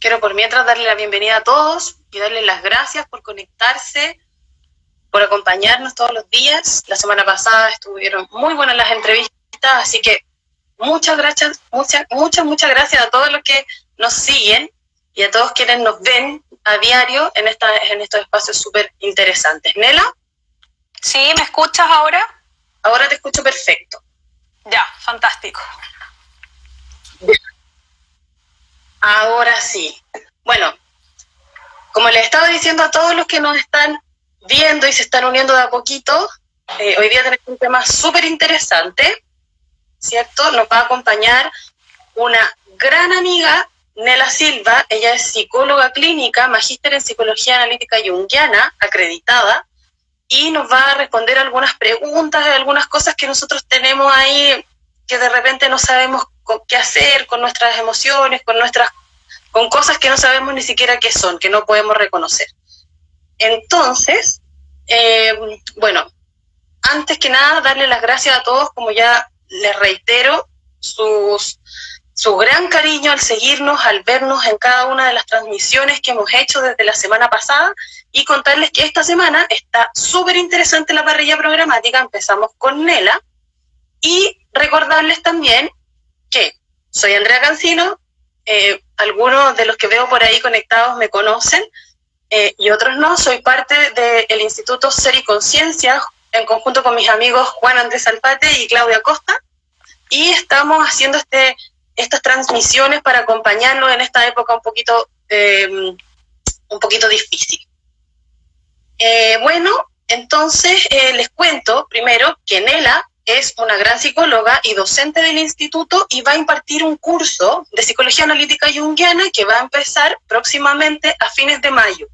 quiero por mientras darle la bienvenida a todos y darles las gracias por conectarse, por acompañarnos todos los días. La semana pasada estuvieron muy buenas las entrevistas, así que muchas gracias a todos los que nos siguen y a todos quienes nos ven a diario en estos espacios súper interesantes. ¿Nela? Sí, ¿me escuchas ahora? Ahora te escucho perfecto. Ya, fantástico. Ahora sí. Bueno, como les estaba diciendo a todos los que nos están viendo y se están uniendo de a poquito, hoy día tenemos un tema súper interesante, ¿cierto? Nos va a acompañar una gran amiga, Nela Silva. Ella es psicóloga clínica, magíster en psicología analítica junguiana, acreditada, y nos va a responder algunas preguntas, algunas cosas que nosotros tenemos ahí que de repente no sabemos qué hacer con nuestras emociones, con cosas que no sabemos ni siquiera qué son, que no podemos reconocer. Entonces, bueno, antes que nada, darle las gracias a todos, como ya les reitero, su gran cariño al seguirnos, al vernos en cada una de las transmisiones que hemos hecho desde la semana pasada, y contarles que esta semana está súper interesante la parrilla programática. Empezamos con Nela, y recordarles también que soy Andrea Cancino. Algunos de los que veo por ahí conectados me conocen, y otros no. Soy parte del Instituto Ser y Conciencia, en conjunto con mis amigos Juan Andrés Alpate y Claudia Costa, y estamos haciendo estas transmisiones para acompañarnos en esta época un poquito difícil. Bueno, entonces les cuento primero que Nela es una gran psicóloga y docente del instituto, y va a impartir un curso de psicología analítica junguiana que va a empezar próximamente a fines de mayo.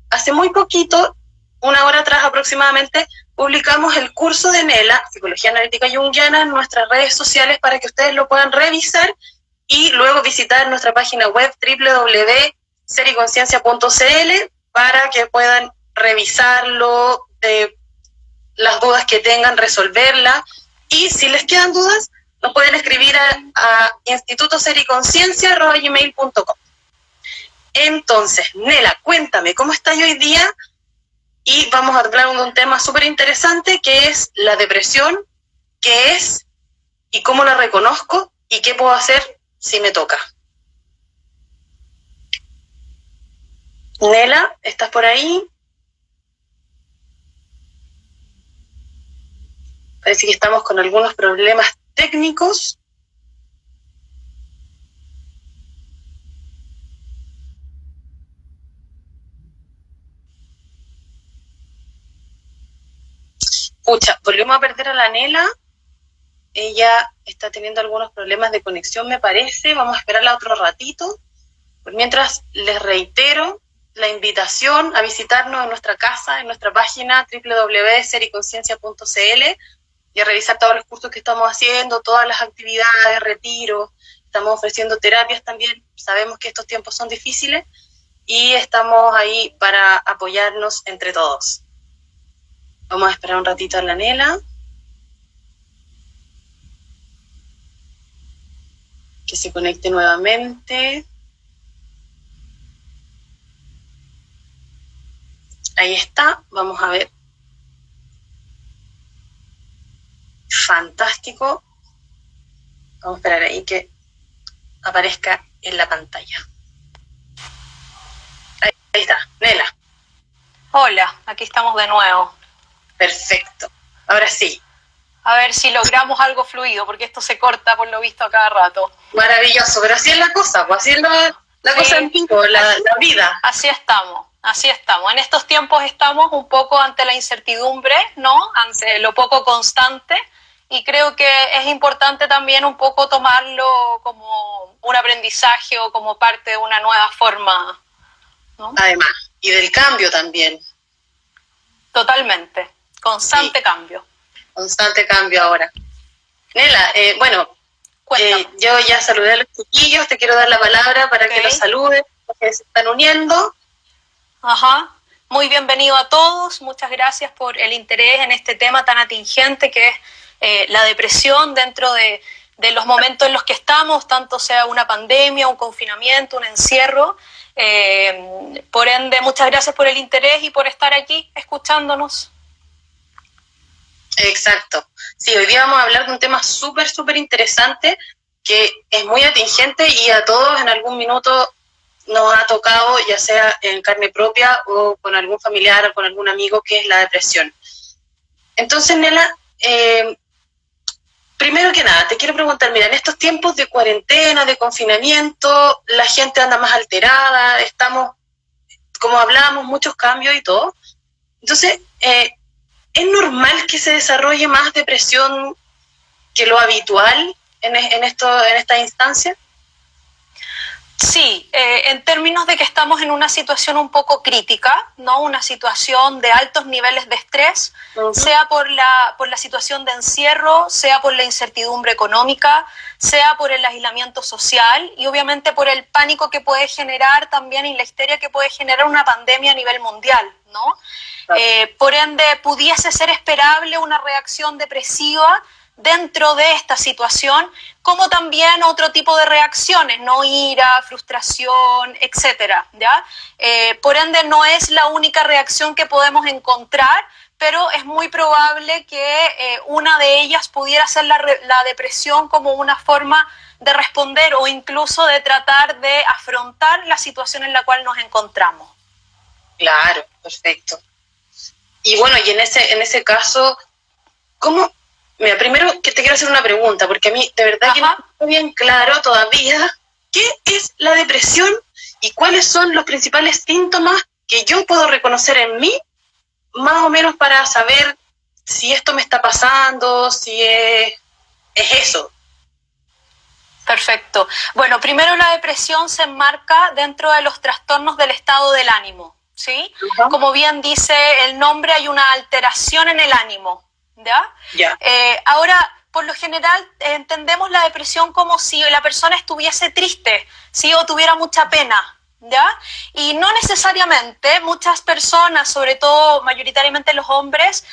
Hace muy poquito, una hora atrás aproximadamente, publicamos el curso de Nela, Psicología Analítica Junguiana, en nuestras redes sociales para que ustedes lo puedan revisar y luego visitar nuestra página web www.sericonciencia.cl para que puedan revisarlo, las dudas que tengan, resolverlas. Y si les quedan dudas, nos pueden escribir a institutosericonciencia@gmail.com. Entonces, Nela, cuéntame, ¿cómo estás hoy día? Y vamos a hablar de un tema súper interesante, que es la depresión, qué es y cómo la reconozco y qué puedo hacer si me toca. Nela, ¿estás por ahí? Parece que estamos con algunos problemas técnicos. Pucha, volvemos a perder a la Nela. Ella está teniendo algunos problemas de conexión, me parece. Vamos a esperarla otro ratito. Por mientras, les reitero la invitación a visitarnos en nuestra casa, en nuestra página www.sericonciencia.cl, y a revisar todos los cursos que estamos haciendo, todas las actividades, retiros. Estamos ofreciendo terapias también. Sabemos que estos tiempos son difíciles y estamos ahí para apoyarnos entre todos. Vamos a esperar un ratito a la Nela, que se conecte nuevamente. Ahí está, vamos a ver. Fantástico. Vamos a esperar ahí que aparezca en la pantalla. Ahí está, Nela. Hola, aquí estamos de nuevo. Perfecto. Ahora sí. A ver si logramos algo fluido, porque esto se corta por lo visto a cada rato. Maravilloso, pero así es la cosa, pues así es la cosa en vivo, la vida. Así estamos. En estos tiempos estamos un poco ante la incertidumbre, ¿no? Ante lo poco constante, y creo que es importante también un poco tomarlo como un aprendizaje o como parte de una nueva forma, ¿no? Además, y del cambio también. Totalmente. Constante cambio. Constante cambio ahora. Nela, bueno, yo ya saludé a los chiquillos, te quiero dar la palabra para que los saludes, que se están uniendo. Ajá. Muy bienvenido a todos, muchas gracias por el interés en este tema tan atingente que es la depresión dentro de de los momentos en los que estamos, tanto sea una pandemia, un confinamiento, un encierro. Por ende, muchas gracias por el interés y por estar aquí escuchándonos. Exacto. Sí, hoy día vamos a hablar de un tema súper, súper interesante que es muy atingente y a todos en algún minuto nos ha tocado, ya sea en carne propia o con algún familiar o con algún amigo, que es la depresión. Entonces, Nela, primero que nada, te quiero preguntar, mira, en estos tiempos de cuarentena, de confinamiento, la gente anda más alterada, estamos, como hablábamos, muchos cambios y todo. Entonces, ¿es normal que se desarrolle más depresión que lo habitual en esta instancia? Sí, en términos de que estamos en una situación un poco crítica, ¿no? Una situación de altos niveles de estrés, sea por la situación de encierro, sea por la incertidumbre económica, sea por el aislamiento social y obviamente por el pánico que puede generar también y la histeria que puede generar una pandemia a nivel mundial, ¿no? Por ende, pudiese ser esperable una reacción depresiva dentro de esta situación, como también otro tipo de reacciones, ¿no? Ira, frustración, etcétera, ¿ya? Por ende, no es la única reacción que podemos encontrar, pero es muy probable que una de ellas pudiera ser la depresión como una forma de responder o incluso de tratar de afrontar la situación en la cual nos encontramos. Claro, perfecto. Y bueno, y en ese caso, ¿cómo? Mira, primero que te quiero hacer una pregunta, porque a mí de verdad que no está bien claro todavía qué es la depresión y cuáles son los principales síntomas que yo puedo reconocer en mí, más o menos para saber si esto me está pasando, si es eso. Perfecto. Bueno, primero la depresión se enmarca dentro de los trastornos del estado del ánimo, ¿sí? Como bien dice el nombre, hay una alteración en el ánimo. ¿Ya? Yeah. Ahora, por lo general, entendemos la depresión como si la persona estuviese triste, ¿sí? O tuviera mucha pena, ¿ya? Y no necesariamente, muchas personas, sobre todo mayoritariamente los hombres,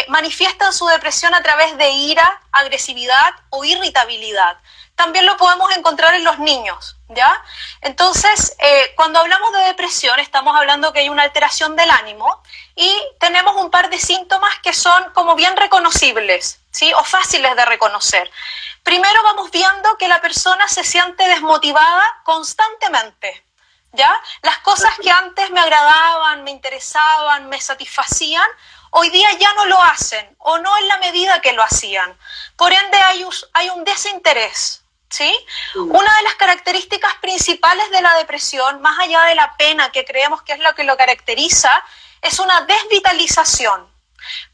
manifiestan su depresión a través de ira, agresividad o irritabilidad. También lo podemos encontrar en los niños, ¿ya? Entonces, cuando hablamos de depresión, estamos hablando que hay una alteración del ánimo y tenemos un par de síntomas que son como bien reconocibles, ¿sí? O fáciles de reconocer. Primero vamos viendo que la persona se siente desmotivada constantemente, ¿ya? Las cosas que antes me agradaban, me interesaban, me satisfacían, hoy día ya no lo hacen o no en la medida que lo hacían. Por ende hay un desinterés, ¿sí? Una de las características principales de la depresión, más allá de la pena que creemos que es lo que lo caracteriza, es una desvitalización.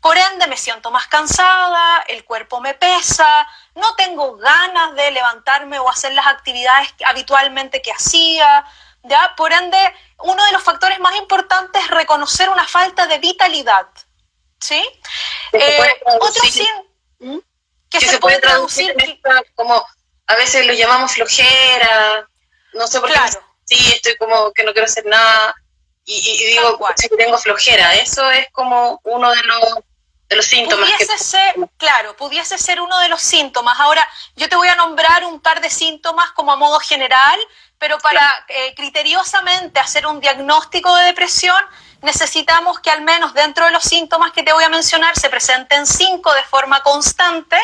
Por ende me siento más cansada, el cuerpo me pesa, no tengo ganas de levantarme o hacer las actividades habitualmente que hacía, ¿ya? Por ende, uno de los factores más importantes es reconocer una falta de vitalidad, ¿sí? Otro que se puede traducir como a veces lo llamamos flojera, no sé por qué. Claro. Sí, estoy como que no quiero hacer nada y digo que tengo flojera. Eso es como uno de los síntomas. Pudiese ser uno de los síntomas. Ahora, yo te voy a nombrar un par de síntomas como a modo general, pero para criteriosamente hacer un diagnóstico de depresión, necesitamos que al menos dentro de los síntomas que te voy a mencionar se presenten 5 de forma constante,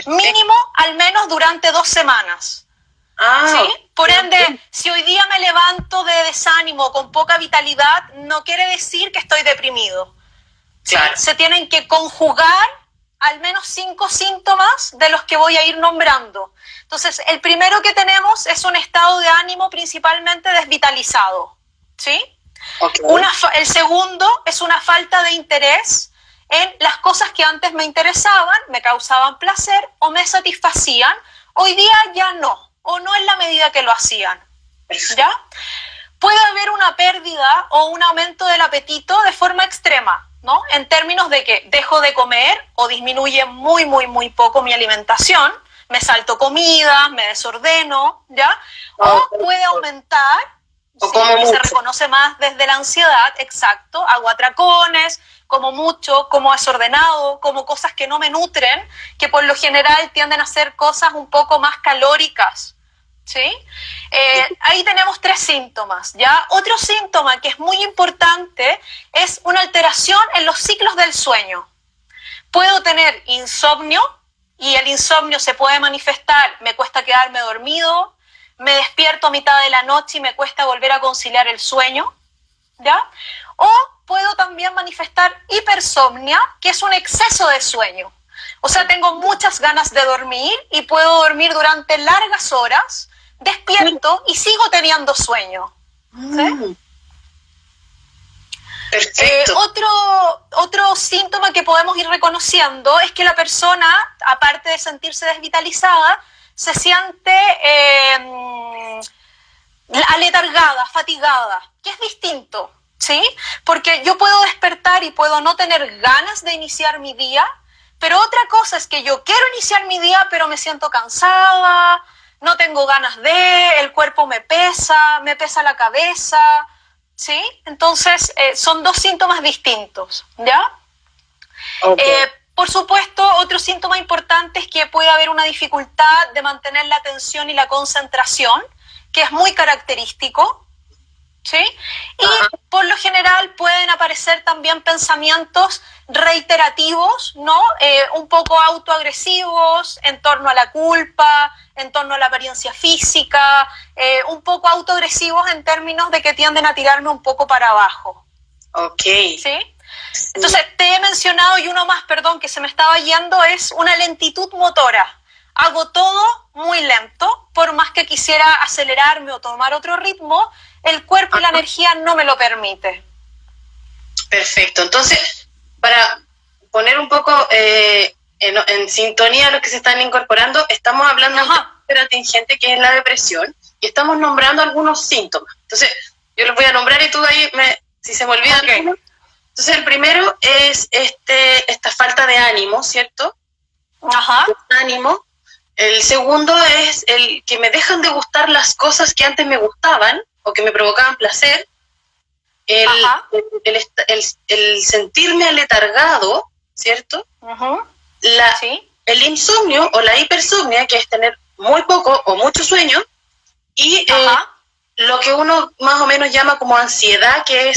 mínimo al menos durante 2 semanas. ¿Sí? Por ende, si hoy día me levanto de desánimo, con poca vitalidad, no quiere decir que estoy deprimido. Claro. Se tienen que conjugar al menos 5 síntomas de los que voy a ir nombrando. Entonces, el primero que tenemos es un estado de ánimo principalmente desvitalizado, ¿sí? Okay. El segundo es una falta de interés en las cosas que antes me interesaban, me causaban placer o me satisfacían, hoy día ya no, o no en la medida que lo hacían, ¿ya? Puede haber una pérdida o un aumento del apetito de forma extrema, ¿no? En términos de que dejo de comer o disminuye muy, muy, muy poco mi alimentación, me salto comida, me desordeno, ¿ya? O puede aumentar, se reconoce más desde la ansiedad, exacto, hago atracones, como mucho, como desordenado, como cosas que no me nutren, que por lo general tienden a ser cosas un poco más calóricas, ¿sí? Ahí tenemos 3 síntomas, ¿ya? Otro síntoma que es muy importante es una alteración en los ciclos del sueño. Puedo tener insomnio, y el insomnio se puede manifestar, me cuesta quedarme dormido, me despierto a mitad de la noche y me cuesta volver a conciliar el sueño, ¿ya? O puedo también manifestar hipersomnia, que es un exceso de sueño. O sea, tengo muchas ganas de dormir y puedo dormir durante largas horas, despierto y sigo teniendo sueño. ¿Sí? Perfecto. Otro síntoma que podemos ir reconociendo es que la persona, aparte de sentirse desvitalizada, se siente aletargada, fatigada, que es distinto, ¿sí? Porque yo puedo despertar y puedo no tener ganas de iniciar mi día, pero otra cosa es que yo quiero iniciar mi día, pero me siento cansada, no tengo ganas el cuerpo me pesa la cabeza, ¿sí? Entonces, son 2 síntomas distintos, ¿ya? Okay. Por supuesto, otro síntoma importante es que puede haber una dificultad de mantener la atención y la concentración, que es muy característico, ¿sí? Y por lo general pueden aparecer también pensamientos reiterativos, ¿no? Un poco autoagresivos en torno a la culpa, en torno a la apariencia física, un poco autoagresivos en términos de que tienden a tirarme un poco para abajo. Ok. ¿Sí? Entonces, te he mencionado, y uno más, perdón, que se me estaba yendo, es una lentitud motora. Hago todo muy lento, por más que quisiera acelerarme o tomar otro ritmo, el cuerpo y la energía no me lo permite. Perfecto. Entonces, para poner un poco en sintonía a los que se están incorporando, estamos hablando de una tingente que es la depresión y estamos nombrando algunos síntomas. Entonces, yo los voy a nombrar y tú ahí, si se me olvida alguno. Entonces, el primero es esta falta de ánimo, ¿cierto? Ánimo. El segundo es el que me dejan de gustar las cosas que antes me gustaban o que me provocaban placer. El sentirme aletargado, ¿cierto? El insomnio o la hipersomnia, que es tener muy poco o mucho sueño, y lo que uno más o menos llama como ansiedad, que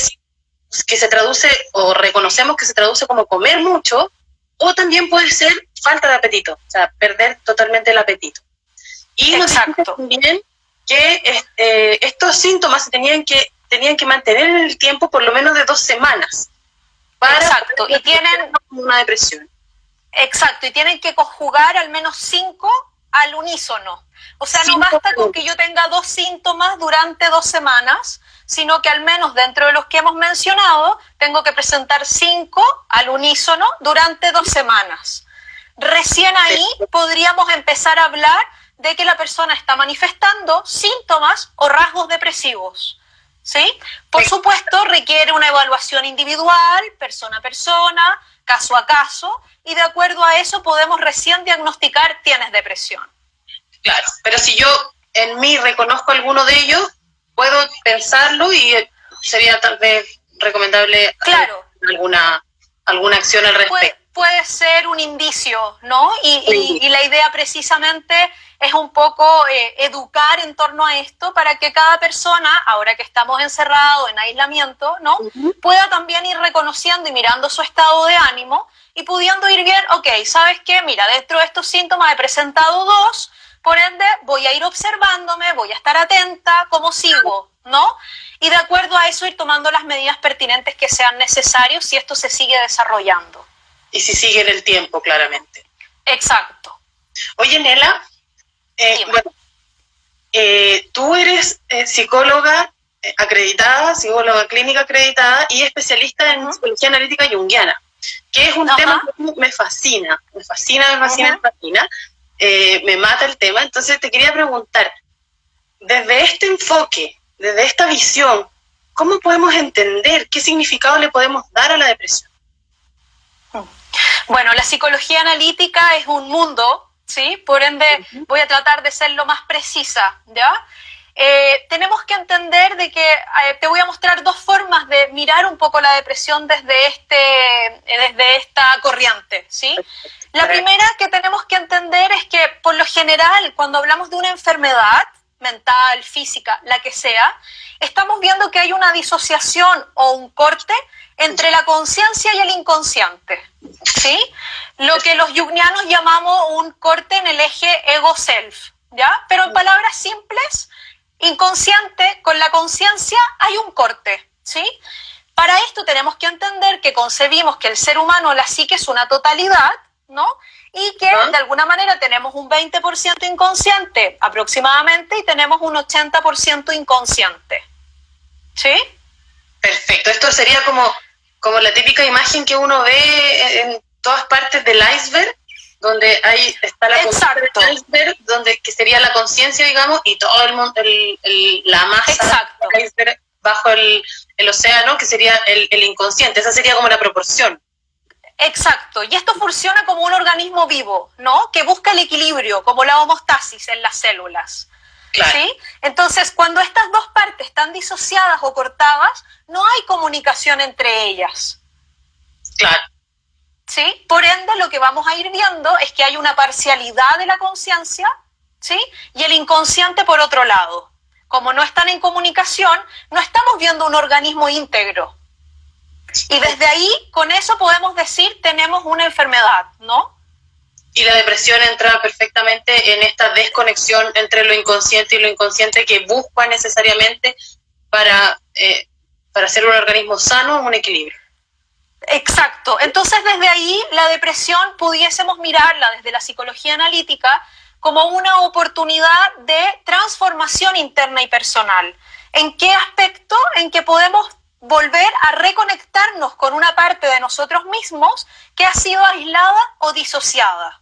se traduce, o reconocemos que se traduce como comer mucho, o también puede ser falta de apetito, o sea, perder totalmente el apetito. Y nos dicen también que estos síntomas tenían que mantener en el tiempo por lo menos de 2 semanas. Y tienen una depresión. Exacto, y tienen que conjugar al menos 5 al unísono. O sea, no basta con que yo tenga 2 síntomas durante 2 semanas, sino que al menos dentro de los que hemos mencionado, tengo que presentar 5 al unísono durante 2 semanas. Recién ahí podríamos empezar a hablar de que la persona está manifestando síntomas o rasgos depresivos, ¿sí? Por supuesto, requiere una evaluación individual, persona a persona, caso a caso, y de acuerdo a eso podemos recién diagnosticar tienes depresión. Claro, pero si yo en mí reconozco alguno de ellos, puedo pensarlo y sería tal vez recomendable alguna acción al respecto. Puede ser un indicio, ¿no? Y la idea precisamente es un poco educar en torno a esto para que cada persona, ahora que estamos encerrados en aislamiento, ¿no? Pueda también ir reconociendo y mirando su estado de ánimo y pudiendo ir bien, ok, ¿sabes qué? Mira, dentro de estos síntomas he presentado 2, por ende voy a ir observándome, voy a estar atenta, ¿cómo sigo? ¿No? Y de acuerdo a eso ir tomando las medidas pertinentes que sean necesarias si esto se sigue desarrollando. Y si sigue en el tiempo, claramente. Exacto. Oye, Nela, tú eres psicóloga acreditada, psicóloga clínica acreditada y especialista en psicología analítica junguiana, que es un tema que me fascina, me mata el tema. Entonces te quería preguntar, desde este enfoque, desde esta visión, ¿cómo podemos entender qué significado le podemos dar a la depresión? Bueno, la psicología analítica es un mundo, ¿sí? Por ende, voy a tratar de ser lo más precisa, ¿ya? tenemos que entender de que te voy a mostrar dos formas de mirar un poco la depresión desde esta corriente, ¿sí? La primera que tenemos que entender es que, por lo general, cuando hablamos de una enfermedad mental, física, la que sea, estamos viendo que hay una disociación o un corte entre la conciencia y el inconsciente, ¿sí? Lo que los jungianos llamamos un corte en el eje ego-self, ¿ya? Pero en palabras simples, inconsciente con la conciencia hay un corte, ¿sí? Para esto tenemos que entender que concebimos que el ser humano, la psique, es una totalidad, ¿no? Y que de alguna manera tenemos un 20% inconsciente aproximadamente y tenemos un 80% inconsciente, ¿sí? Perfecto. Esto sería como la típica imagen que uno ve en todas partes del iceberg, donde ahí está la conciencia del iceberg, que sería la conciencia, digamos, y todo el mundo, la masa del iceberg bajo el océano, que sería el inconsciente. Esa sería como la proporción. Exacto, y esto funciona como un organismo vivo, ¿no? Que busca el equilibrio, como la homeostasis en las células. Claro. ¿Sí? Entonces, cuando estas dos partes están disociadas o cortadas, no hay comunicación entre ellas. Claro. ¿Sí? Por ende, lo que vamos a ir viendo es que hay una parcialidad de la conciencia, ¿sí? Y el inconsciente por otro lado. Como no están en comunicación, no estamos viendo un organismo íntegro. Y desde ahí, con eso podemos decir, tenemos una enfermedad, ¿no? Y la depresión entra perfectamente en esta desconexión entre lo inconsciente y lo inconsciente que busca necesariamente para ser un organismo sano, un equilibrio. Exacto. Entonces, desde ahí, la depresión pudiésemos mirarla desde la psicología analítica como una oportunidad de transformación interna y personal. ¿En qué aspecto? En que podemos volver a reconectarnos con una parte de nosotros mismos que ha sido aislada o disociada.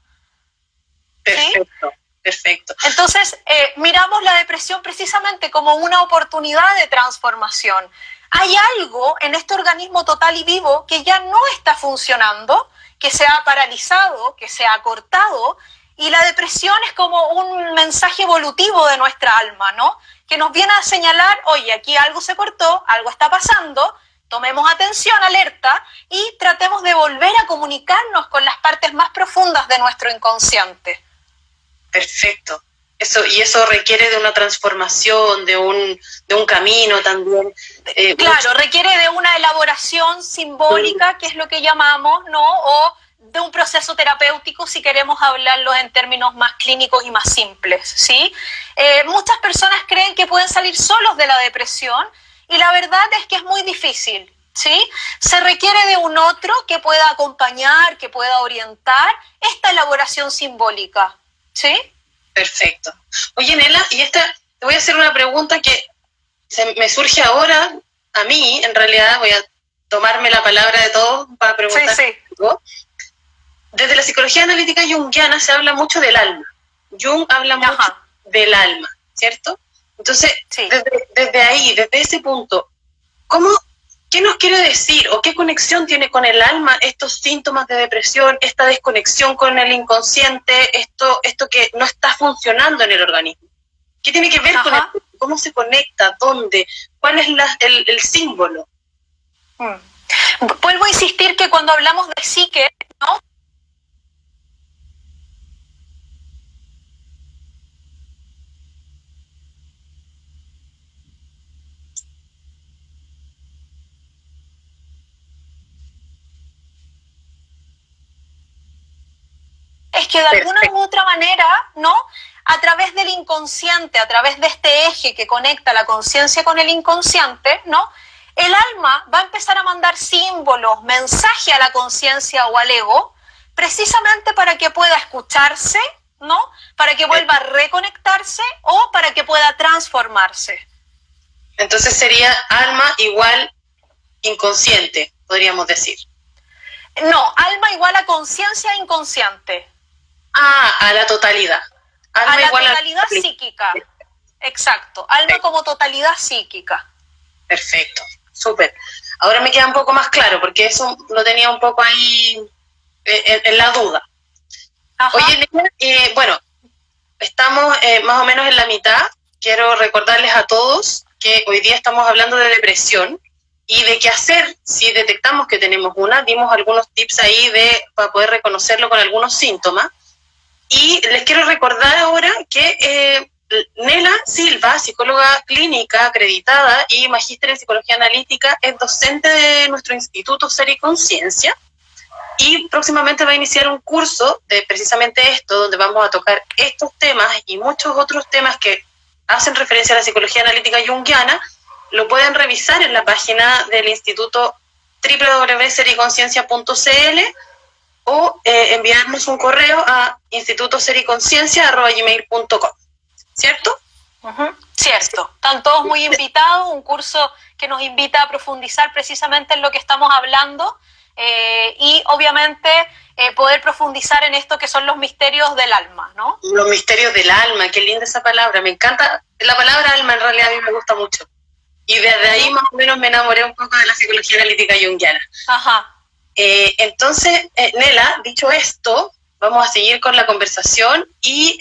Perfecto, ¿sí? Perfecto. Entonces, miramos la depresión precisamente como una oportunidad de transformación. Hay algo en este organismo total y vivo que ya no está funcionando, que se ha paralizado, que se ha cortado, y la depresión es como un mensaje evolutivo de nuestra alma, ¿no? Que nos viene a señalar, oye, aquí algo se cortó, algo está pasando, tomemos atención, alerta, y tratemos de volver a comunicarnos con las partes más profundas de nuestro inconsciente. Perfecto. Eso requiere de una transformación, de un camino también. Claro, requiere de una elaboración simbólica, que es lo que llamamos, ¿no? O de un proceso terapéutico, si queremos hablarlo en términos más clínicos y más simples, ¿sí? Muchas personas creen que pueden salir solos de la depresión y la verdad es que es muy difícil, ¿sí? Se requiere de un otro que pueda acompañar, que pueda orientar esta elaboración simbólica, ¿sí? Perfecto. Oye, Nela, te voy a hacer una pregunta que me surge ahora, a mí, en realidad, voy a tomarme la palabra de todos para preguntar. Sí. Desde la psicología analítica junguiana se habla mucho del alma. Jung habla mucho del alma, ¿cierto? Entonces, desde ahí, desde ese punto, ¿qué nos quiere decir o qué conexión tiene con el alma estos síntomas de depresión, esta desconexión con el inconsciente, esto que no está funcionando en el organismo? ¿Qué tiene que ver con esto? ¿Cómo se conecta? ¿Dónde? ¿Cuál es el símbolo? Vuelvo a insistir que cuando hablamos de psique, ¿no? Es que de alguna u otra manera, ¿no? A través del inconsciente, a través de este eje que conecta la conciencia con el inconsciente, ¿no? El alma va a empezar a mandar símbolos, mensaje a la conciencia o al ego, precisamente para que pueda escucharse, ¿no? Para que vuelva a reconectarse o para que pueda transformarse. Entonces sería alma igual inconsciente, podríamos decir. No, alma igual a conciencia inconsciente. A la totalidad. Alma a la totalidad psíquica. Exacto, alma como totalidad psíquica. Perfecto, súper. Ahora me queda un poco más claro, porque eso lo tenía un poco ahí en la duda. Oye, Nela, bueno, estamos más o menos en la mitad quiero recordarles a todos que hoy día estamos hablando de depresión y de qué hacer si detectamos que tenemos una. Dimos algunos tips ahí para poder reconocerlo con algunos síntomas. Y les quiero recordar ahora que Nela Silva, psicóloga clínica acreditada y magíster en psicología analítica, es docente de nuestro instituto Ser y Conciencia, y próximamente va a iniciar un curso de precisamente esto, donde vamos a tocar estos temas y muchos otros temas que hacen referencia a la psicología analítica junguiana. Lo pueden revisar en la página del instituto www.sericonciencia.cl o enviarnos un correo a institutosericonciencia@gmail.com, ¿cierto? Cierto. Están todos muy invitados, un curso que nos invita a profundizar precisamente en lo que estamos hablando y obviamente poder profundizar en esto que son los misterios del alma, ¿no? Los misterios del alma, qué linda esa palabra, me encanta. La palabra alma en realidad a mí me gusta mucho. Y desde ahí más o menos me enamoré un poco de la psicología analítica junguiana. Ajá. Entonces, Nela, dicho esto, vamos a seguir con la conversación y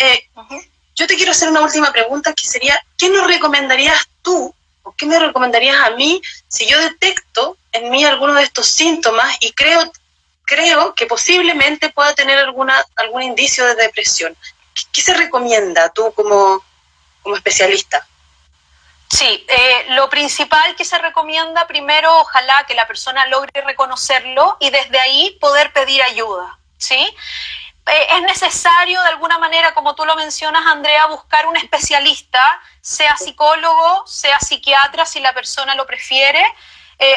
yo te quiero hacer una última pregunta, que sería, ¿qué nos recomendarías tú o qué me recomendarías a mí si yo detecto en mí alguno de estos síntomas y creo que posiblemente pueda tener algún indicio de depresión? ¿Qué se recomienda tú como especialista? Sí, lo principal que se recomienda, primero, ojalá que la persona logre reconocerlo y desde ahí poder pedir ayuda, ¿sí? Es necesario, de alguna manera, como tú lo mencionas, Andrea, buscar un especialista, sea psicólogo, sea psiquiatra, si la persona lo prefiere.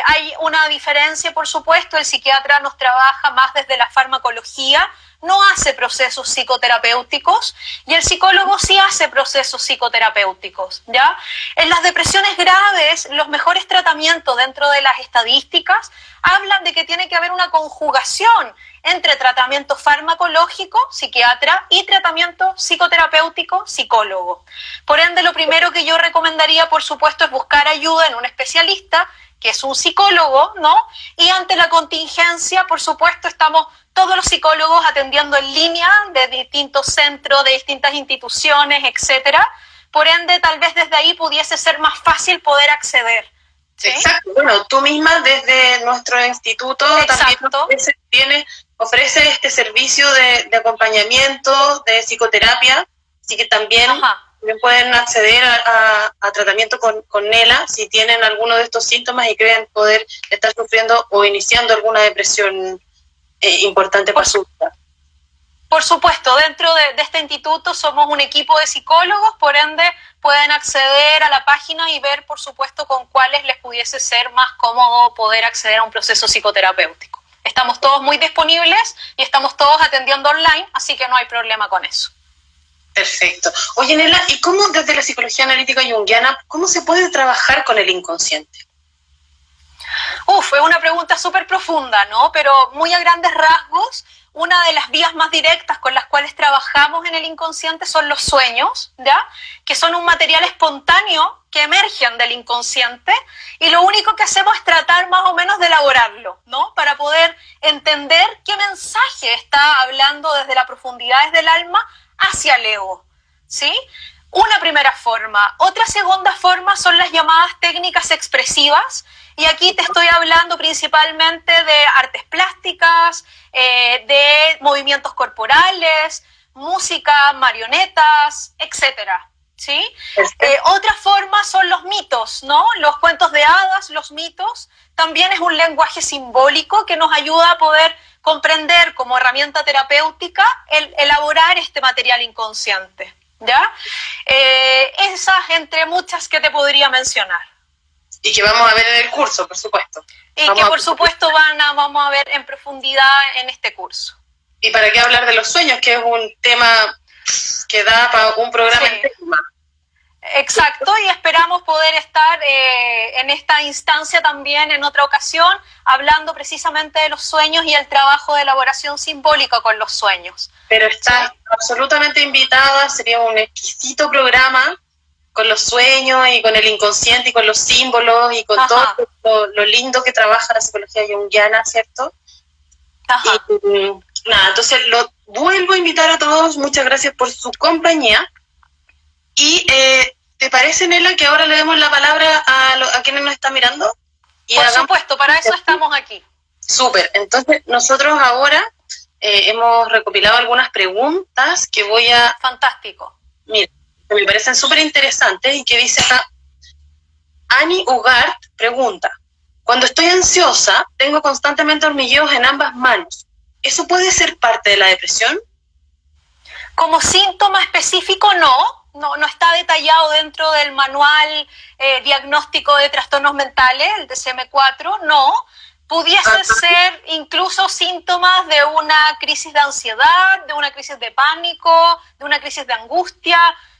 Hay una diferencia, por supuesto, el psiquiatra nos trabaja más desde la farmacología, no hace procesos psicoterapéuticos, y el psicólogo sí hace procesos psicoterapéuticos, ¿ya? En las depresiones graves, los mejores tratamientos dentro de las estadísticas hablan de que tiene que haber una conjugación entre tratamiento farmacológico, psiquiatra, y tratamiento psicoterapéutico, psicólogo. Por ende, lo primero que yo recomendaría, por supuesto, es buscar ayuda en un especialista, que es un psicólogo, ¿no? Y ante la contingencia, por supuesto, estamos todos los psicólogos atendiendo en línea de distintos centros, de distintas instituciones, etcétera. Por ende, tal vez desde ahí pudiese ser más fácil poder acceder, ¿sí? Exacto. Bueno, tú misma desde nuestro instituto también ofrece este servicio de acompañamiento, de psicoterapia, así que también pueden acceder a tratamiento con Nela si tienen alguno de estos síntomas y creen poder estar sufriendo o iniciando alguna depresión importante para su vida. Por supuesto, dentro de este instituto somos un equipo de psicólogos, por ende pueden acceder a la página y ver, por supuesto, con cuáles les pudiese ser más cómodo poder acceder a un proceso psicoterapéutico. Estamos todos muy disponibles y estamos todos atendiendo online, así que no hay problema con eso. Perfecto. Oye, Nela, ¿y cómo desde la psicología analítica junguiana, cómo se puede trabajar con el inconsciente? Es una pregunta súper profunda, ¿no? Pero muy a grandes rasgos, una de las vías más directas con las cuales trabajamos en el inconsciente son los sueños, ¿ya? Que son un material espontáneo que emergen del inconsciente y lo único que hacemos es tratar más o menos de elaborarlo, ¿no? Para poder entender qué mensaje está hablando desde las profundidades del alma hacia el ego, ¿sí? Una primera forma. Otra segunda forma son las llamadas técnicas expresivas, y aquí te estoy hablando principalmente de artes plásticas, de movimientos corporales, música, marionetas, etcétera, ¿sí? Otra forma son los mitos, ¿no? Los cuentos de hadas, los mitos, también es un lenguaje simbólico que nos ayuda a poder comprender como herramienta terapéutica el elaborar este material inconsciente, ¿ya? Esas entre muchas que te podría mencionar. Y que vamos a ver en el curso, por supuesto. Y que por supuesto vamos a ver en profundidad en este curso. ¿Y para qué hablar de los sueños? Que es un tema que da para un programa entero. Exacto, y esperamos poder estar en esta instancia también en otra ocasión, hablando precisamente de los sueños y el trabajo de elaboración simbólica con los sueños. Pero estás absolutamente invitada, sería un exquisito programa con los sueños y con el inconsciente y con los símbolos y con todo lo lindo que trabaja la psicología junguiana, ¿cierto? Y nada, entonces lo vuelvo a invitar a todos, muchas gracias por su compañía y ¿te parece, Nela, que ahora le demos la palabra a quienes nos están mirando? Por supuesto, para eso estamos aquí. Súper, entonces nosotros ahora hemos recopilado algunas preguntas que voy a... Fantástico. Mira, que me parecen súper interesantes y que dice acá, Annie Ugart pregunta, cuando estoy ansiosa, tengo constantemente hormigueos en ambas manos. ¿Eso puede ser parte de la depresión? Como síntoma específico, no está detallado dentro del manual diagnóstico de trastornos mentales, el DSM-4, no. Pudiese ser incluso síntomas de una crisis de ansiedad, de una crisis de pánico, de una crisis de angustia.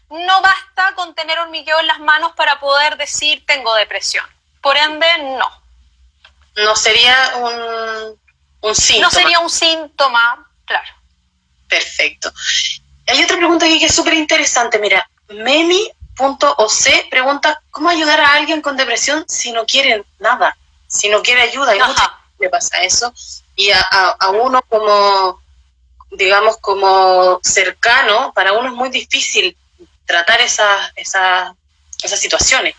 No basta con tener hormigueo en las manos para poder decir tengo depresión. Por ende, no. No sería un síntoma. No sería un síntoma, claro. Perfecto. Hay otra pregunta aquí que es súper interesante. Mira, Memi.oc pregunta, ¿cómo ayudar a alguien con depresión si no quiere nada? Si no quiere ayuda. Hay mucha gente que le pasa eso. Y a uno como, digamos, como cercano, para uno es muy difícil tratar esas situaciones.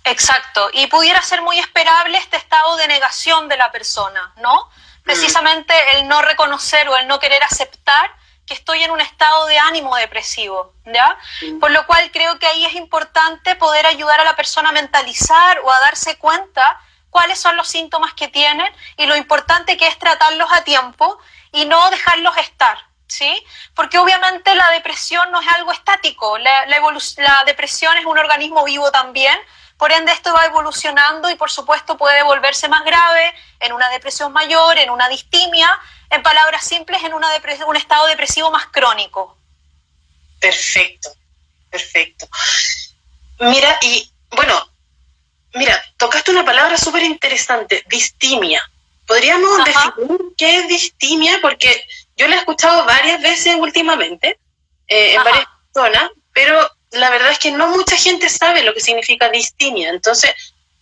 Exacto, y pudiera ser muy esperable este estado de negación de la persona, ¿no? Precisamente el no reconocer o el no querer aceptar que estoy en un estado de ánimo depresivo, ¿ya? Por lo cual creo que ahí es importante poder ayudar a la persona a mentalizar o a darse cuenta cuáles son los síntomas que tienen y lo importante que es tratarlos a tiempo y no dejarlos estar, ¿sí? Porque obviamente la depresión no es algo estático, la depresión es un organismo vivo también. Por ende, esto va evolucionando y, por supuesto, puede volverse más grave en una depresión mayor, en una distimia, en palabras simples, en un estado depresivo más crónico. Perfecto, perfecto. Mira, tocaste una palabra súper interesante, distimia. ¿Podríamos definir qué es distimia? Porque yo la he escuchado varias veces últimamente, en varias personas, pero la verdad es que no mucha gente sabe lo que significa distimia. Entonces,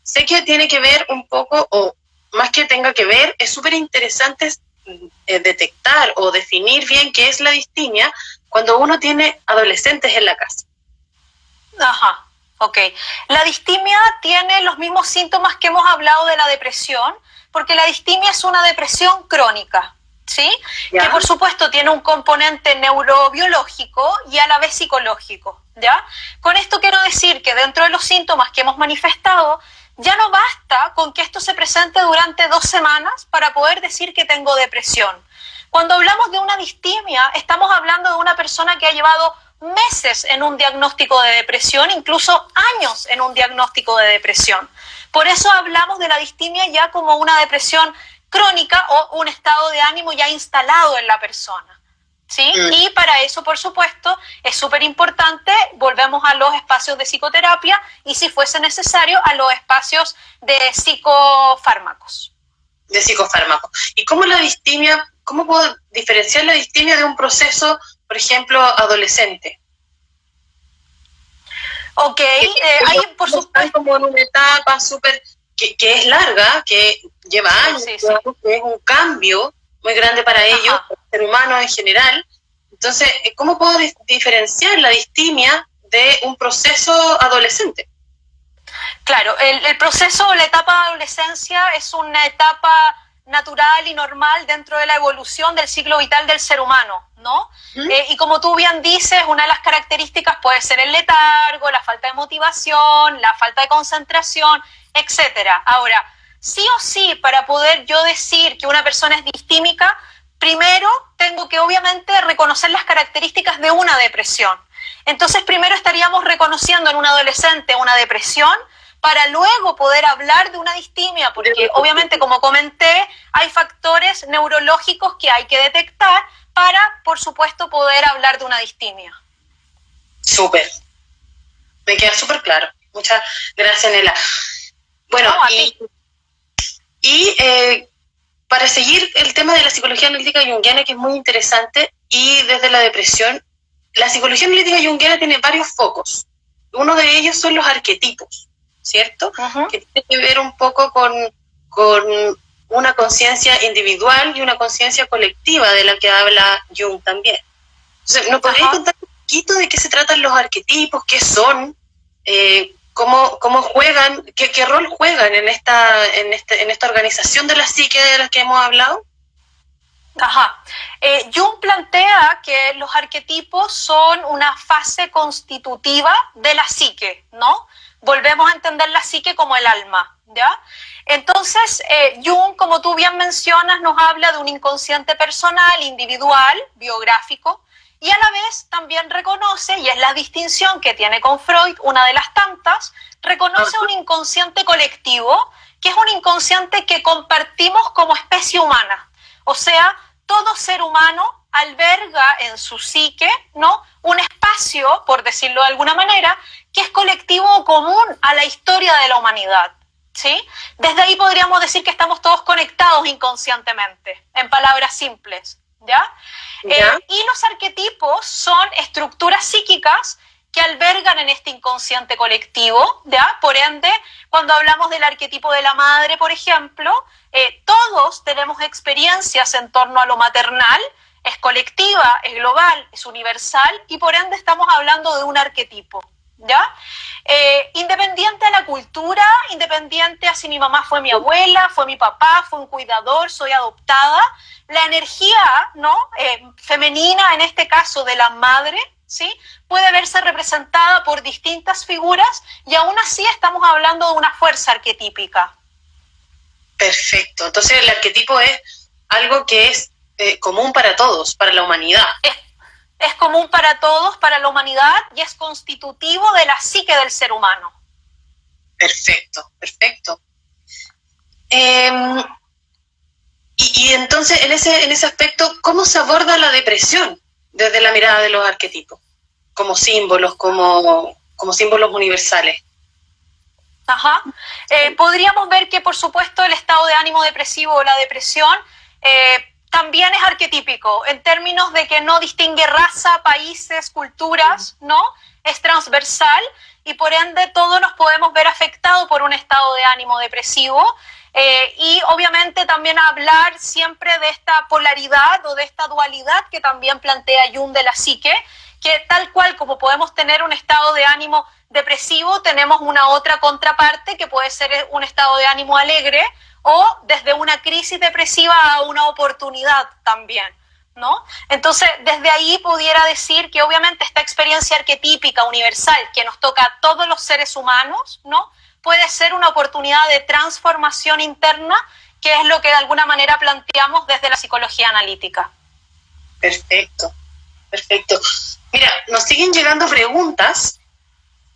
sé que tiene que ver un poco, o más que tenga que ver, es súper interesante detectar o definir bien qué es la distimia cuando uno tiene adolescentes en la casa. Ok. La distimia tiene los mismos síntomas que hemos hablado de la depresión, porque la distimia es una depresión crónica, ¿sí? Que por supuesto tiene un componente neurobiológico y a la vez psicológico, ¿ya? Con esto quiero decir que dentro de los síntomas que hemos manifestado, ya no basta con que esto se presente durante 2 semanas para poder decir que tengo depresión. Cuando hablamos de una distimia, estamos hablando de una persona que ha llevado meses en un diagnóstico de depresión, incluso años en un diagnóstico de depresión. Por eso hablamos de la distimia ya como una depresión crónica o un estado de ánimo ya instalado en la persona, ¿sí? Y para eso, por supuesto, es súper importante, volvemos a los espacios de psicoterapia y, si fuese necesario, a los espacios de psicofármacos. De psicofármacos. ¿Y cómo puedo diferenciar la distimia de un proceso, por ejemplo, adolescente? Ok, hay por supuesto... como en una etapa súper... Que es larga, que lleva años, que es un cambio muy grande para ellos, para el ser humano en general. Entonces, ¿cómo puedo diferenciar la distimia de un proceso adolescente? Claro, el proceso o la etapa de adolescencia es una etapa natural y normal dentro de la evolución del ciclo vital del ser humano, ¿no? Y como tú bien dices, una de las características puede ser el letargo, la falta de motivación, la falta de concentración, etcétera. Ahora, sí o sí, para poder yo decir que una persona es distímica, primero tengo que obviamente reconocer las características de una depresión. Entonces, primero estaríamos reconociendo en un adolescente una depresión para luego poder hablar de una distimia, porque obviamente, como comenté, hay factores neurológicos que hay que detectar para, por supuesto, poder hablar de una distimia. Súper. Me queda súper claro. Muchas gracias, Nela. Bueno, para seguir el tema de la psicología analítica junguiana, que es muy interesante, y desde la depresión, la psicología analítica junguiana tiene varios focos. Uno de ellos son los arquetipos, ¿cierto? Que tiene que ver un poco con una conciencia individual y una conciencia colectiva de la que habla Jung también. Entonces, ¿nos podrías contar un poquito de qué se tratan los arquetipos, qué son cómo juegan, qué rol juegan en esta organización de la psique de la que hemos hablado. Ajá. Jung plantea que los arquetipos son una fase constitutiva de la psique, ¿no? Volvemos a entender la psique como el alma, ¿ya? Entonces, Jung, como tú bien mencionas, nos habla de un inconsciente personal, individual, biográfico, y a la vez también reconoce, y es la distinción que tiene con Freud, una de las tantas, reconoce un inconsciente colectivo, que es un inconsciente que compartimos como especie humana. O sea, todo ser humano alberga en su psique, ¿no?, un espacio, por decirlo de alguna manera, que es colectivo o común a la historia de la humanidad, ¿sí? Desde ahí podríamos decir que estamos todos conectados inconscientemente, en palabras simples, ¿ya? Y los arquetipos son estructuras psíquicas que albergan en este inconsciente colectivo, ¿ya? Por ende, cuando hablamos del arquetipo de la madre, por ejemplo, todos tenemos experiencias en torno a lo maternal, es colectiva, es global, es universal, y por ende estamos hablando de un arquetipo, ¿ya? Independiente a la cultura, independiente a si mi mamá fue mi abuela, fue mi papá, fue un cuidador, soy adoptada, la energía, ¿no?, femenina, en este caso de la madre, ¿sí?, puede verse representada por distintas figuras y aún así estamos hablando de una fuerza arquetípica. Perfecto. Entonces el arquetipo es algo que es común para todos, para la humanidad. Es común para todos, para la humanidad, y es constitutivo de la psique del ser humano. Perfecto, perfecto. Y entonces, en ese aspecto, ¿cómo se aborda la depresión desde la mirada de los arquetipos? Como símbolos, como símbolos universales. Ajá. Podríamos ver que, por supuesto, el estado de ánimo depresivo o la depresión también es arquetípico, en términos de que no distingue raza, países, culturas, ¿no? Es transversal y por ende todos nos podemos ver afectados por un estado de ánimo depresivo. Y obviamente también hablar siempre de esta polaridad o de esta dualidad que también plantea Jung de la psique, que tal cual como podemos tener un estado de ánimo depresivo, tenemos una otra contraparte que puede ser un estado de ánimo alegre o desde una crisis depresiva a una oportunidad también, ¿no? Entonces, desde ahí pudiera decir que obviamente esta experiencia arquetípica universal que nos toca a todos los seres humanos, ¿no?, puede ser una oportunidad de transformación interna, que es lo que de alguna manera planteamos desde la psicología analítica. Perfecto, perfecto. Mira, nos siguen llegando preguntas.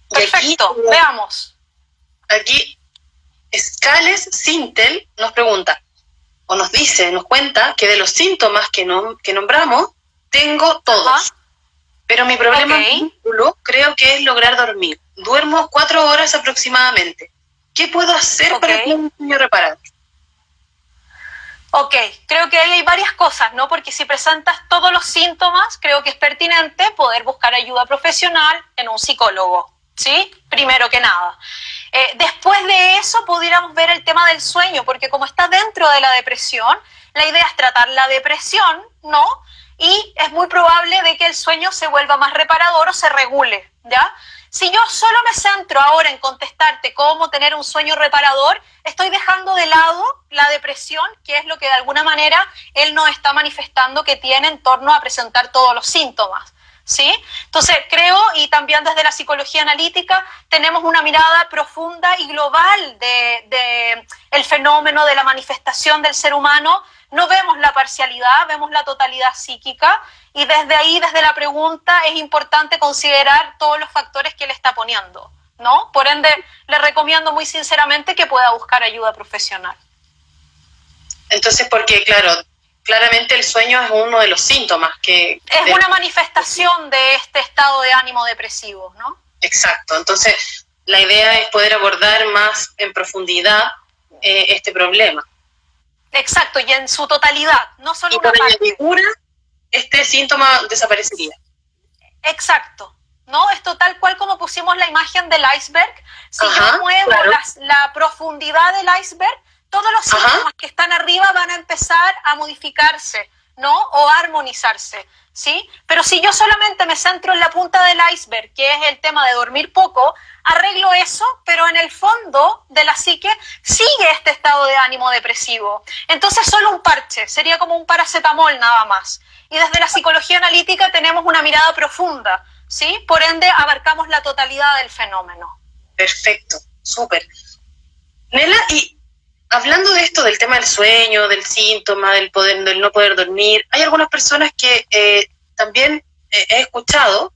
Perfecto, aquí, veamos. Aquí, Scales Sintel nos pregunta, o nos dice, nos cuenta que de los síntomas que nombramos, tengo todos. Ajá. Pero mi problema creo que es lograr dormir. Duermo 4 horas aproximadamente. ¿Qué puedo hacer para tener un sueño reparador? Ok, creo que ahí hay varias cosas, ¿no? Porque si presentas todos los síntomas, creo que es pertinente poder buscar ayuda profesional en un psicólogo, ¿sí? Primero que nada. Después de eso pudiéramos ver el tema del sueño, porque como está dentro de la depresión, la idea es tratar la depresión, ¿no? Y es muy probable de que el sueño se vuelva más reparador o se regule, ¿ya? Si yo solo me centro ahora en contestarte cómo tener un sueño reparador, estoy dejando de lado la depresión, que es lo que de alguna manera él nos está manifestando que tiene en torno a presentar todos los síntomas, ¿sí? Entonces creo, y también desde la psicología analítica, tenemos una mirada profunda y global de el fenómeno de la manifestación del ser humano. No vemos la parcialidad, vemos la totalidad psíquica, y desde ahí, desde la pregunta, es importante considerar todos los factores que él está poniendo, ¿no? Por ende, le recomiendo muy sinceramente que pueda buscar ayuda profesional. Entonces, porque claramente el sueño es uno de los síntomas que... Es una manifestación de este estado de ánimo depresivo, ¿no? Exacto. Entonces, la idea es poder abordar más en profundidad este problema. Exacto, y en su totalidad, no solo una parte. Y por añadidura, este síntoma desaparecería. Exacto, ¿no? Esto tal cual como pusimos la imagen del iceberg. Si yo muevo la profundidad del iceberg, todos los síntomas que están arriba van a empezar a modificarse, ¿no? O armonizarse, ¿sí? Pero si yo solamente me centro en la punta del iceberg, que es el tema de dormir poco, arreglo eso, pero en el fondo de la psique sigue este estado de ánimo depresivo. Entonces solo un parche, sería como un paracetamol nada más. Y desde la psicología analítica tenemos una mirada profunda, ¿sí? Por ende abarcamos la totalidad del fenómeno. Perfecto, súper. Nela, y hablando de esto, del tema del sueño, del síntoma, del no poder dormir, hay algunas personas que también he escuchado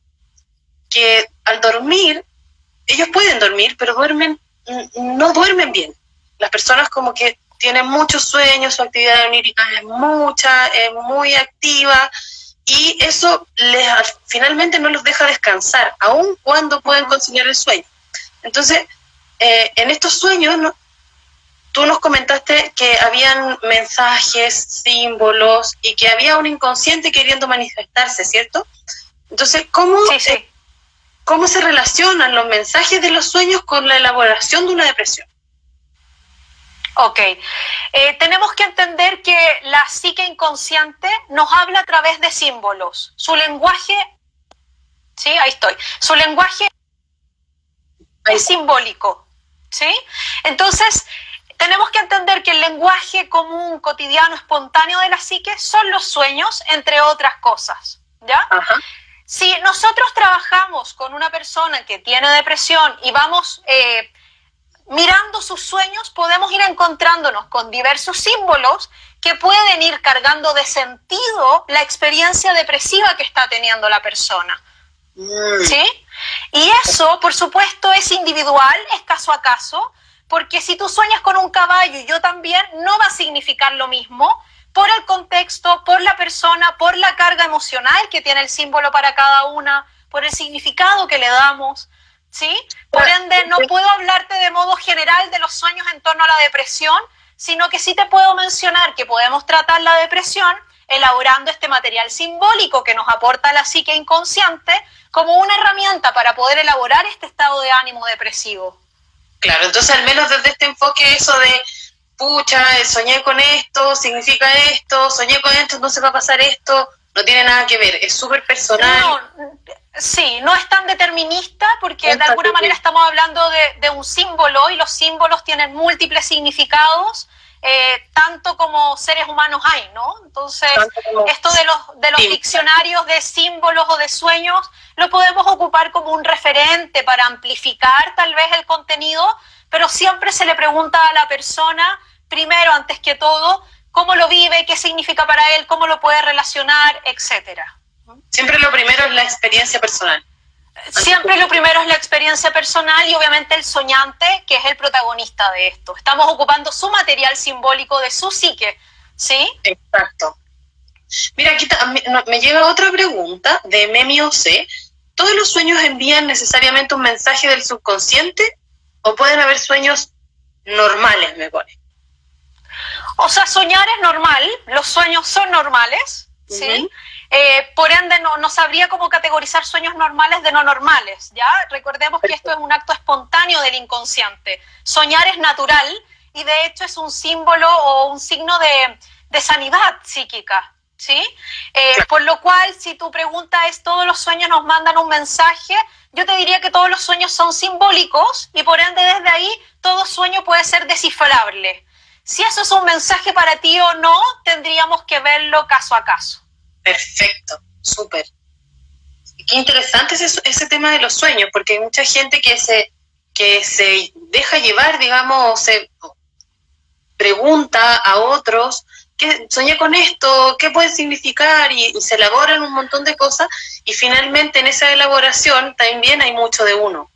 que al dormir, ellos pueden dormir, pero no duermen bien. Las personas como que tienen muchos sueños, su actividad onírica es mucha, es muy activa, y eso finalmente no los deja descansar, aun cuando pueden conciliar el sueño. Entonces, en estos sueños, ¿no? Tú nos comentaste que habían mensajes, símbolos, y que había un inconsciente queriendo manifestarse, ¿cierto? Entonces, Sí. ¿cómo se relacionan los mensajes de los sueños con la elaboración de una depresión? Ok. Tenemos que entender que la psique inconsciente nos habla a través de símbolos. Su lenguaje, sí, ahí estoy. Su lenguaje es simbólico, ¿sí? Entonces, tenemos que entender que el lenguaje común, cotidiano, espontáneo de la psique son los sueños, entre otras cosas, ¿ya? Ajá. Si nosotros trabajamos con una persona que tiene depresión y vamos mirando sus sueños, podemos ir encontrándonos con diversos símbolos que pueden ir cargando de sentido la experiencia depresiva que está teniendo la persona. ¿Sí? Y eso, por supuesto, es individual, es caso a caso, porque si tú sueñas con un caballo y yo también, no va a significar lo mismo por el contexto, por la persona, por la carga emocional que tiene el símbolo para cada una, por el significado que le damos, ¿sí? Por ende, no puedo hablarte de modo general de los sueños en torno a la depresión, sino que sí te puedo mencionar que podemos tratar la depresión elaborando este material simbólico que nos aporta la psique inconsciente como una herramienta para poder elaborar este estado de ánimo depresivo. Claro, entonces al menos desde este enfoque eso de, pucha, soñé con esto, significa esto, soñé con esto, entonces va a pasar esto, no tiene nada que ver, es súper personal. No, sí, no es tan determinista porque de alguna manera estamos hablando de un símbolo y los símbolos tienen múltiples significados, tanto como seres humanos hay, ¿no? Entonces, esto de los diccionarios de símbolos o de sueños lo podemos ocupar como un referente para amplificar tal vez el contenido, pero siempre se le pregunta a la persona, primero, antes que todo, cómo lo vive, qué significa para él, cómo lo puede relacionar, etcétera. Siempre lo primero es la experiencia personal. Siempre lo primero es la experiencia personal y obviamente el soñante, que es el protagonista de esto. Estamos ocupando su material simbólico de su psique, ¿sí? Exacto. Mira, aquí me llega otra pregunta de Memio C. ¿Todos los sueños envían necesariamente un mensaje del subconsciente o pueden haber sueños normales, me pone? O sea, soñar es normal, los sueños son normales, ¿sí? Por ende, no sabría cómo categorizar sueños normales de no normales, ¿ya? Recordemos que esto es un acto espontáneo del inconsciente. Soñar es natural y de hecho es un símbolo o un signo de sanidad psíquica, ¿sí? Por lo cual, si tu pregunta es ¿todos los sueños nos mandan un mensaje? Yo te diría que todos los sueños son simbólicos y por ende desde ahí todo sueño puede ser descifrable. Si eso es un mensaje para ti o no, tendríamos que verlo caso a caso. Perfecto, súper. Qué interesante es ese tema de los sueños, porque hay mucha gente que se deja llevar, digamos, se pregunta a otros, ¿qué soñé con esto? ¿Qué puede significar? Y se elaboran un montón de cosas y finalmente en esa elaboración también hay mucho de uno.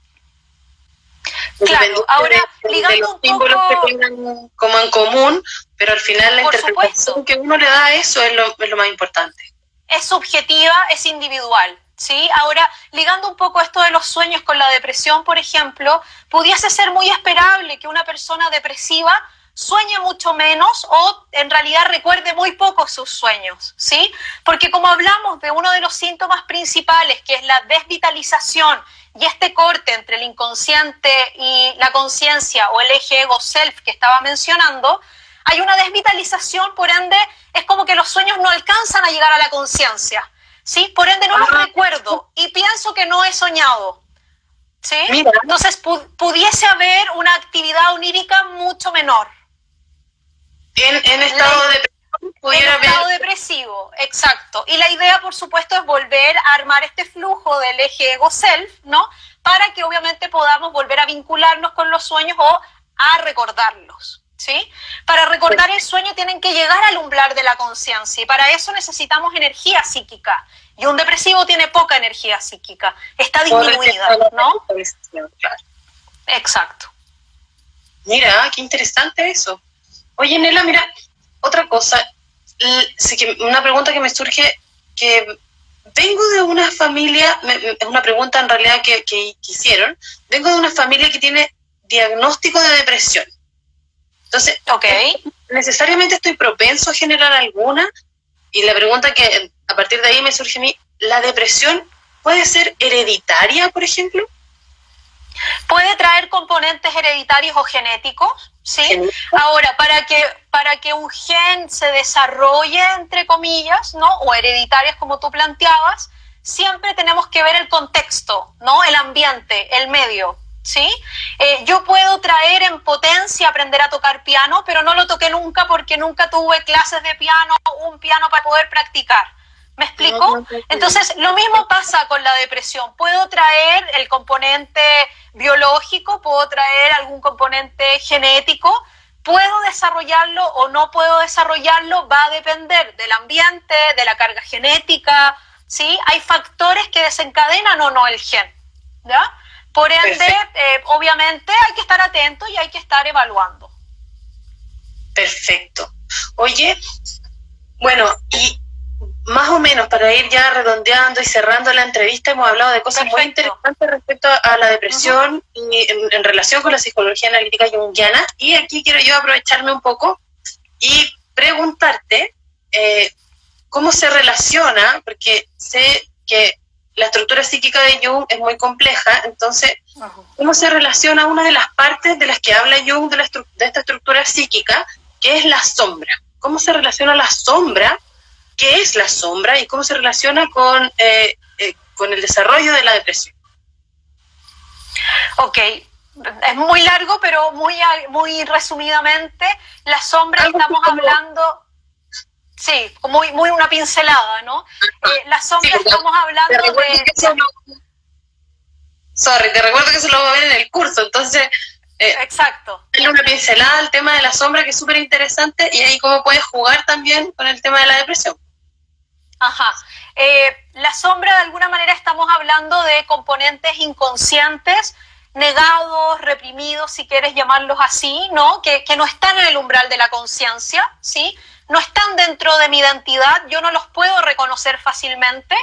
Claro, ahora ligando un poco... de los símbolos que tengan como en común, pero al final la interpretación que uno le da a eso es lo más importante. Es subjetiva, es individual, ¿sí? Ahora, ligando un poco esto de los sueños con la depresión, por ejemplo, pudiese ser muy esperable que una persona depresiva sueñe mucho menos o en realidad recuerde muy poco sus sueños, ¿sí? Porque como hablamos de uno de los síntomas principales, que es la desvitalización y este corte entre el inconsciente y la conciencia o el eje ego-self que estaba mencionando, hay una desvitalización, por ende, es como que los sueños no alcanzan a llegar a la conciencia, ¿sí? Por ende, no los recuerdo y pienso que no he soñado, ¿sí? Mira. Entonces, pudiese haber una actividad onírica mucho menor. En estado depresivo pudiera haber... estado depresivo, exacto. Y la idea, por supuesto, es volver a armar este flujo del eje ego-self, ¿no? Para que obviamente podamos volver a vincularnos con los sueños o a recordarlos, ¿sí? Para recordar el sueño tienen que llegar al umbral de la conciencia y para eso necesitamos energía psíquica. Y un depresivo tiene poca energía psíquica, está disminuida, ¿no? Claro. Exacto. Mira, qué interesante eso. Oye, Nela, mira, otra cosa, una pregunta que me surge, que vengo de una familia, es una pregunta en realidad que hicieron, vengo de una familia que tiene diagnóstico de depresión. Entonces, necesariamente estoy propenso a generar alguna, y la pregunta que a partir de ahí me surge a mí, ¿la depresión puede ser hereditaria, por ejemplo? Puede traer componentes hereditarios o genéticos, ¿sí? ¿Genético? Ahora, para que un gen se desarrolle, entre comillas, ¿no? O hereditarias, como tú planteabas, siempre tenemos que ver el contexto, ¿no? El ambiente, el medio, ¿sí? Yo puedo traer en potencia aprender a tocar piano, pero no lo toqué nunca porque nunca tuve clases de piano, un piano para poder practicar. ¿Me explico? Entonces, lo mismo pasa con la depresión. Puedo traer el componente biológico, puedo traer algún componente genético, puedo desarrollarlo o no puedo desarrollarlo, va a depender del ambiente, de la carga genética, ¿sí? Hay factores que desencadenan o no el gen, ¿ya? Por ende, obviamente hay que estar atento y hay que estar evaluando. Perfecto. Oye, bueno, y más o menos para ir ya redondeando y cerrando la entrevista, hemos hablado de cosas muy interesantes respecto a la depresión y en relación con la psicología analítica junguiana, y aquí quiero yo aprovecharme un poco y preguntarte cómo se relaciona, porque sé que la estructura psíquica de Jung es muy compleja, entonces, ¿cómo se relaciona una de las partes de las que habla Jung de esta estructura psíquica, que es la sombra? ¿Cómo se relaciona la sombra? ¿Qué es la sombra y cómo se relaciona con el desarrollo de la depresión? Ok, es muy largo, pero muy resumidamente, la sombra estamos hablando... Sí, muy una pincelada, ¿no? La sombra estamos hablando de... Te recuerdo que eso lo va a ver en el curso, entonces... Exacto. Hay una pincelada al tema de la sombra que es súper interesante y ahí cómo puedes jugar también con el tema de la depresión. Ajá. La sombra, de alguna manera, estamos hablando de componentes inconscientes, negados, reprimidos, si quieres llamarlos así, ¿no? Que no están en el umbral de la conciencia, ¿sí? No están dentro de mi identidad, yo no los puedo reconocer fácilmente.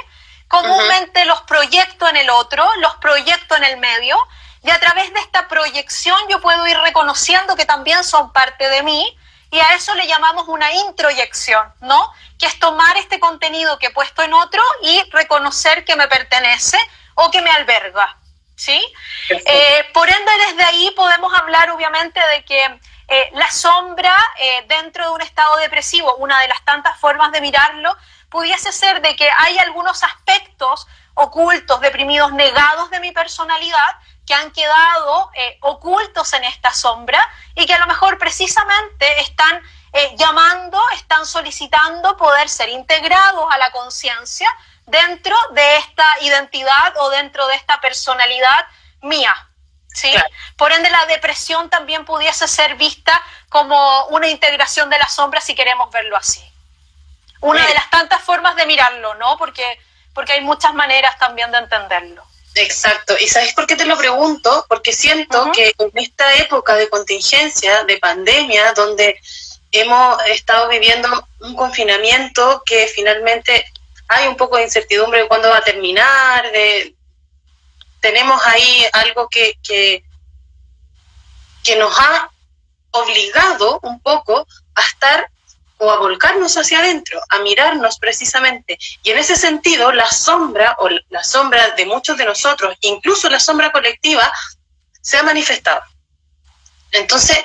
Comúnmente los proyecto en el otro, los proyecto en el medio, y a través de esta proyección yo puedo ir reconociendo que también son parte de mí, y a eso le llamamos una introyección, ¿no? Que es tomar este contenido que he puesto en otro y reconocer que me pertenece o que me alberga, ¿sí? Por ende, desde ahí podemos hablar, obviamente, de que la sombra dentro de un estado depresivo, una de las tantas formas de mirarlo, pudiese ser de que hay algunos aspectos ocultos, deprimidos, negados de mi personalidad, que han quedado ocultos en esta sombra y que a lo mejor precisamente están llamando, están solicitando poder ser integrados a la conciencia dentro de esta identidad o dentro de esta personalidad mía, ¿sí? Claro. Por ende, la depresión también pudiese ser vista como una integración de la sombra, si queremos verlo así. Una de las tantas formas de mirarlo, ¿no? Porque hay muchas maneras también de entenderlo. Exacto. ¿Y sabes por qué te lo pregunto? Porque siento que en esta época de contingencia, de pandemia, donde hemos estado viviendo un confinamiento que finalmente hay un poco de incertidumbre de cuándo va a terminar, tenemos ahí algo que nos ha obligado un poco a estar o a volcarnos hacia adentro, a mirarnos precisamente. Y en ese sentido, la sombra, o la sombra de muchos de nosotros, incluso la sombra colectiva, se ha manifestado. Entonces...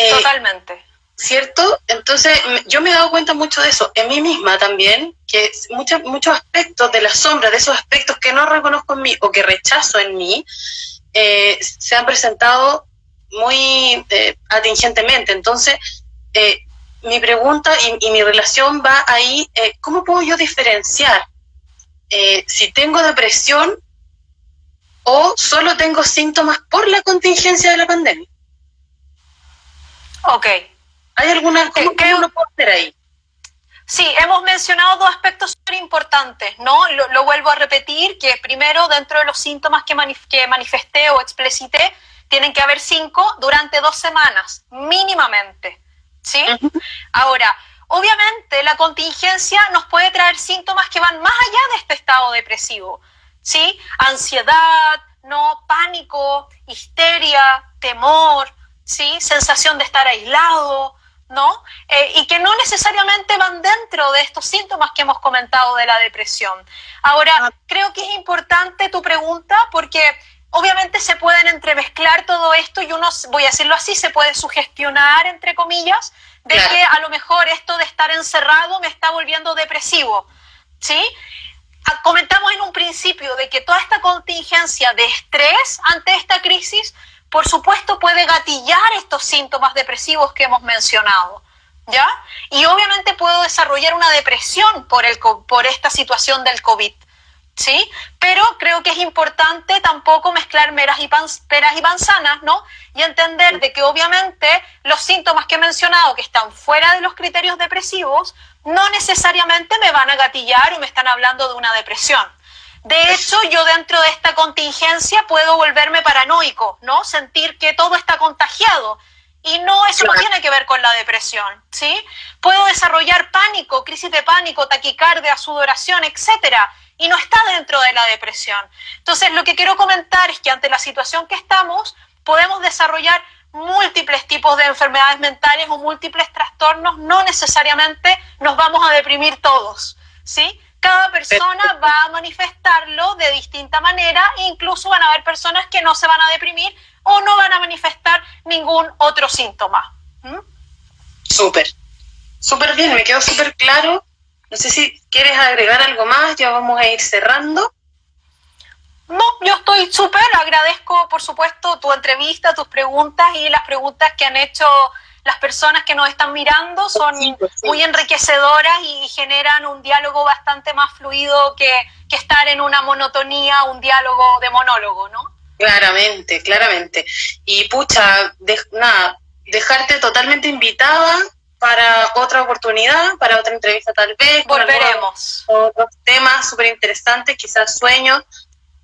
Totalmente. ¿cierto? Entonces yo me he dado cuenta mucho de eso, en mí misma también, que muchos aspectos de la sombra, de esos aspectos que no reconozco en mí o que rechazo en mí, se han presentado muy atingentemente. Entonces, mi pregunta y mi relación va ahí, ¿cómo puedo yo diferenciar si tengo depresión o solo tengo síntomas por la contingencia de la pandemia? Ok. ¿Hay alguna, cómo uno puede hacer ahí? Sí, hemos mencionado dos aspectos súper importantes, ¿no? Lo vuelvo a repetir, que primero, dentro de los síntomas que manifesté o explicité, tienen que haber 5 durante 2 semanas, mínimamente, ¿sí? Uh-huh. Ahora, obviamente, la contingencia nos puede traer síntomas que van más allá de este estado depresivo, ¿sí? Ansiedad, ¿no? Pánico, histeria, temor, ¿sí? Sensación de estar aislado, ¿no? Y que no necesariamente van dentro de estos síntomas que hemos comentado de la depresión. Ahora, creo que es importante tu pregunta porque obviamente se pueden entremezclar todo esto y uno, voy a decirlo así, se puede sugestionar, entre comillas, de claro, que a lo mejor esto de estar encerrado me está volviendo depresivo, ¿sí? Comentamos en un principio de que toda esta contingencia de estrés ante esta crisis, por supuesto, puede gatillar estos síntomas depresivos que hemos mencionado, ¿ya? Y obviamente puedo desarrollar una depresión por esta situación del COVID, ¿sí? Pero creo que es importante tampoco mezclar peras y manzanas, ¿no? Y entender de que obviamente los síntomas que he mencionado que están fuera de los criterios depresivos no necesariamente me van a gatillar o me están hablando de una depresión. De hecho, yo dentro de esta contingencia puedo volverme paranoico, ¿no? Sentir que todo está contagiado. Y no, eso no tiene que ver con la depresión, ¿sí? Puedo desarrollar pánico, crisis de pánico, taquicardia, sudoración, etcétera, y no está dentro de la depresión. Entonces, lo que quiero comentar es que ante la situación que estamos, podemos desarrollar múltiples tipos de enfermedades mentales o múltiples trastornos, no necesariamente nos vamos a deprimir todos, ¿sí? Cada persona va a manifestarlo de distinta manera e incluso van a haber personas que no se van a deprimir o no van a manifestar ningún otro síntoma. Súper bien, me quedó súper claro. No sé si quieres agregar algo más, ya vamos a ir cerrando. No, yo estoy súper, agradezco por supuesto tu entrevista, tus preguntas y las preguntas que han hecho las personas que nos están mirando, son muy enriquecedoras y generan un diálogo bastante más fluido que estar en una monotonía, un diálogo de monólogo, ¿no? Claramente. Y pucha, dejarte totalmente invitada para otra oportunidad, para otra entrevista tal vez. Volveremos. Otros temas súper interesantes, quizás sueños,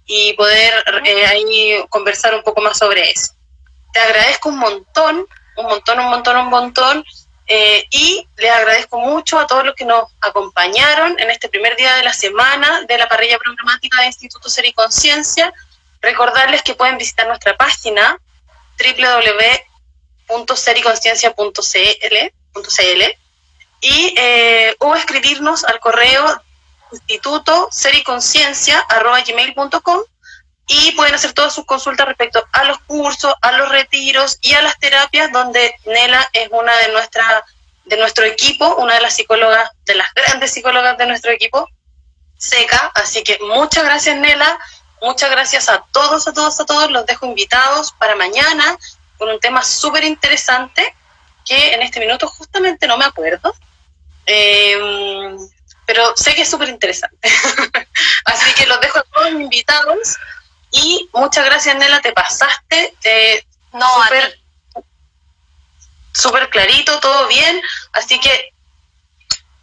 y poder ahí conversar un poco más sobre eso. Te agradezco un montón, y les agradezco mucho a todos los que nos acompañaron en este primer día de la semana de la parrilla programática de Instituto Ser y Conciencia. Recordarles que pueden visitar nuestra página www.seryconciencia.cl o escribirnos al correo institutoseryconciencia@gmail.com y pueden hacer todas sus consultas respecto a los cursos, a los retiros y a las terapias, donde Nela es una de nuestro equipo, una de las psicólogas, de las grandes psicólogas de nuestro equipo, SECA. Así que muchas gracias, Nela, muchas gracias a todos, los dejo invitados para mañana con un tema súper interesante que en este minuto justamente no me acuerdo, pero sé que es súper interesante. Así que los dejo a todos invitados. Y muchas gracias, Nela, te pasaste. Súper clarito, todo bien. Así que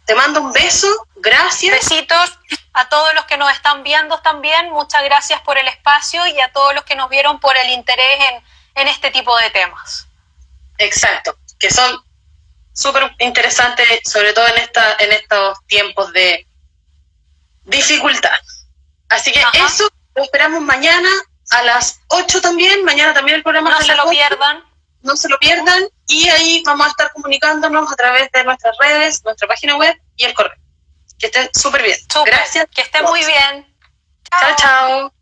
te mando un beso, gracias. Besitos a todos los que nos están viendo también. Muchas gracias por el espacio y a todos los que nos vieron por el interés en este tipo de temas. Exacto, que son súper interesantes, sobre todo en estos tiempos de dificultad. Así que eso. Lo esperamos mañana a las 8 también. Mañana también el programa. No se lo pierdan. No se lo pierdan. Y ahí vamos a estar comunicándonos a través de nuestras redes, nuestra página web y el correo. Que estén súper bien. Súper. Gracias. Que estén muy bien. Chao.